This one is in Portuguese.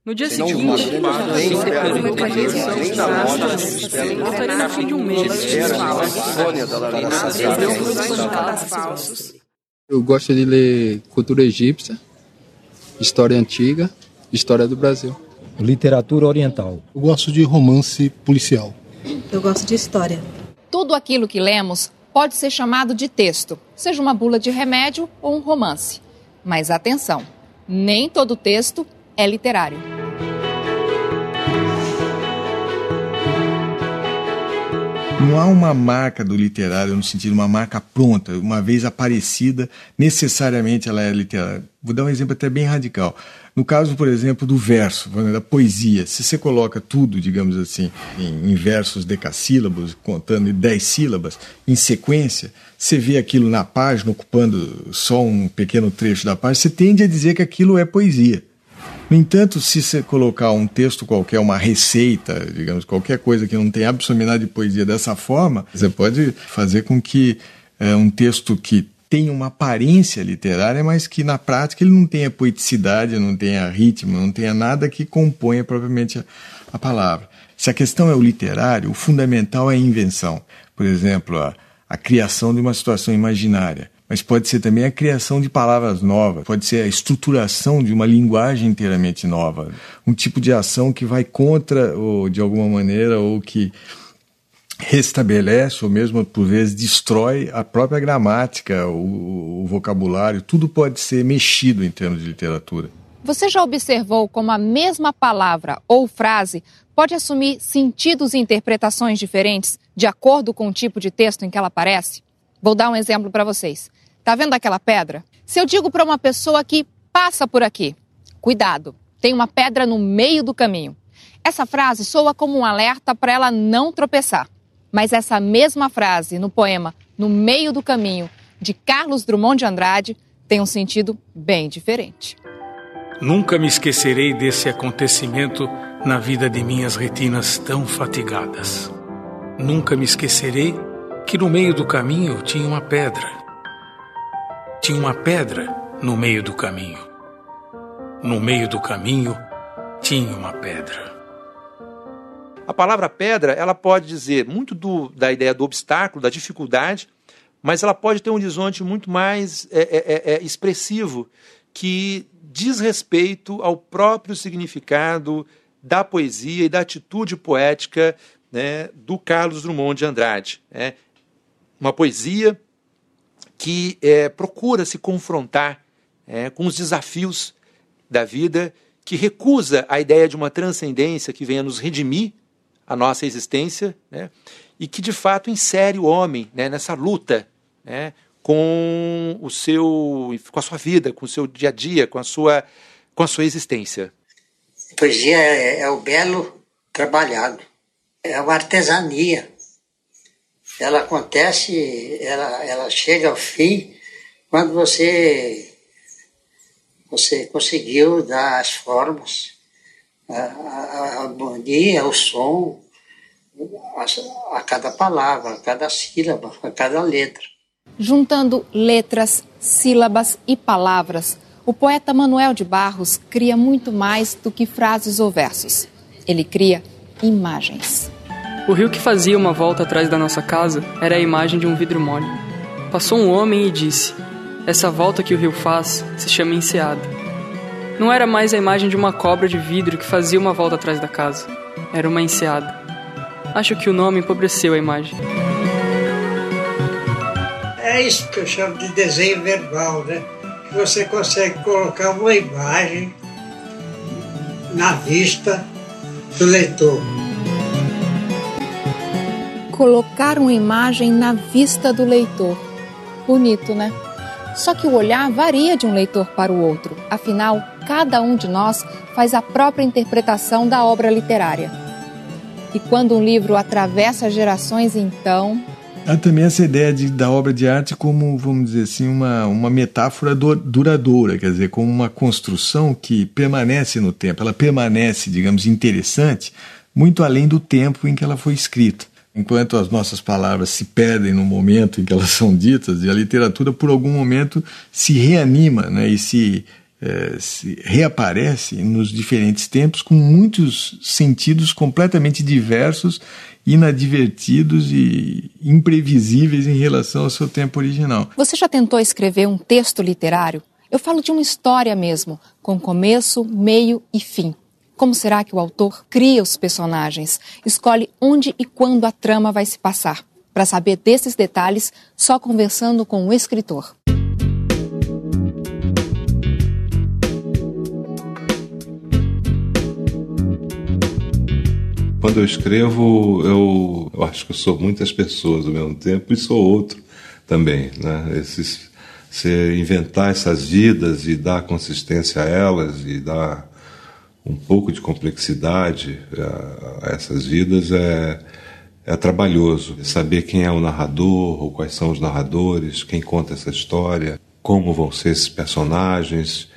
No dia seguinte, gostaria no fim de um mês. Eu gosto de ler cultura egípcia, história antiga, história do Brasil. Literatura oriental. Eu gosto de romance policial. Eu gosto de história. Tudo aquilo que lemos pode ser chamado de texto, seja uma bula de remédio ou um romance. Mas atenção, nem todo texto é literário. Não há uma marca do literário no sentido de uma marca pronta, uma vez aparecida, necessariamente ela é literária. Vou dar um exemplo até bem radical. No caso, por exemplo, do verso, da poesia, se você coloca tudo, digamos assim, em versos decassílabos, contando em 10 sílabas, em sequência, você vê aquilo na página, ocupando só um pequeno trecho da página, você tende a dizer que aquilo é poesia. No entanto, se você colocar um texto qualquer, uma receita, digamos, qualquer coisa que não tenha absolutamente nada de poesia dessa forma, você pode fazer com que um texto que tenha uma aparência literária, mas que na prática ele não tenha poeticidade, não tenha ritmo, não tenha nada que componha propriamente a palavra. Se a questão é o literário, o fundamental é a invenção. Por exemplo, a criação de uma situação imaginária. Mas pode ser também a criação de palavras novas, pode ser a estruturação de uma linguagem inteiramente nova, um tipo de ação que vai contra, ou de alguma maneira, ou que restabelece, ou mesmo por vezes destrói a própria gramática, o vocabulário, tudo pode ser mexido em termos de literatura. Você já observou como a mesma palavra ou frase pode assumir sentidos e interpretações diferentes de acordo com o tipo de texto em que ela aparece? Vou dar um exemplo para vocês. Tá vendo aquela pedra? Se eu digo para uma pessoa que passa por aqui, cuidado, tem uma pedra no meio do caminho. Essa frase soa como um alerta para ela não tropeçar. Mas essa mesma frase no poema No Meio do Caminho, de Carlos Drummond de Andrade, tem um sentido bem diferente. Nunca me esquecerei desse acontecimento na vida de minhas retinas tão fatigadas. Nunca me esquecerei que no meio do caminho tinha uma pedra. Tinha uma pedra no meio do caminho. No meio do caminho tinha uma pedra. A palavra pedra, ela pode dizer muito da ideia do obstáculo, da dificuldade, mas ela pode ter um horizonte muito mais expressivo, que diz respeito ao próprio significado da poesia e da atitude poética, né, do Carlos Drummond de Andrade. Uma poesia que procura se confrontar com os desafios da vida, que recusa a ideia de uma transcendência que venha nos redimir a nossa existência, né, e que de fato insere o homem, né, nessa luta, né, com a sua vida, com o seu dia a dia, com a sua existência. A poesia é o belo trabalhado, é uma artesania. Ela acontece, ela chega ao fim quando você conseguiu dar as formas, a harmonia, o som, a cada palavra, a cada sílaba, a cada letra. Juntando letras, sílabas e palavras, o poeta Manuel de Barros cria muito mais do que frases ou versos. Ele cria imagens. O rio que fazia uma volta atrás da nossa casa era a imagem de um vidro mole. Passou um homem e disse: essa volta que o rio faz se chama enseada. Não era mais a imagem de uma cobra de vidro que fazia uma volta atrás da casa. Era uma enseada. Acho que o nome empobreceu a imagem. É isso que eu chamo de desenho verbal, né? Que você consegue colocar uma imagem na vista do leitor. Colocar uma imagem na vista do leitor. Bonito, né? Só que o olhar varia de um leitor para o outro. Afinal, cada um de nós faz a própria interpretação da obra literária. E quando um livro atravessa gerações, então... Há também essa ideia da obra de arte como, vamos dizer assim, uma metáfora duradoura, quer dizer, como uma construção que permanece no tempo. Ela permanece, digamos, interessante, muito além do tempo em que ela foi escrita. Enquanto as nossas palavras se perdem no momento em que elas são ditas, e a literatura, por algum momento, se reanima, né, e se reaparece nos diferentes tempos com muitos sentidos completamente diversos, inadvertidos e imprevisíveis em relação ao seu tempo original. Você já tentou escrever um texto literário? Eu falo de uma história mesmo, com começo, meio e fim. Como será que o autor cria os personagens? Escolhe onde e quando a trama vai se passar? Para saber desses detalhes, só conversando com o escritor. Quando eu escrevo, eu acho que eu sou muitas pessoas ao mesmo tempo e sou outro também, né? Você inventar essas vidas e dar consistência a elas e dar um pouco de complexidade a essas vidas é trabalhoso. Saber quem é o narrador, ou quais são os narradores, quem conta essa história, como vão ser esses personagens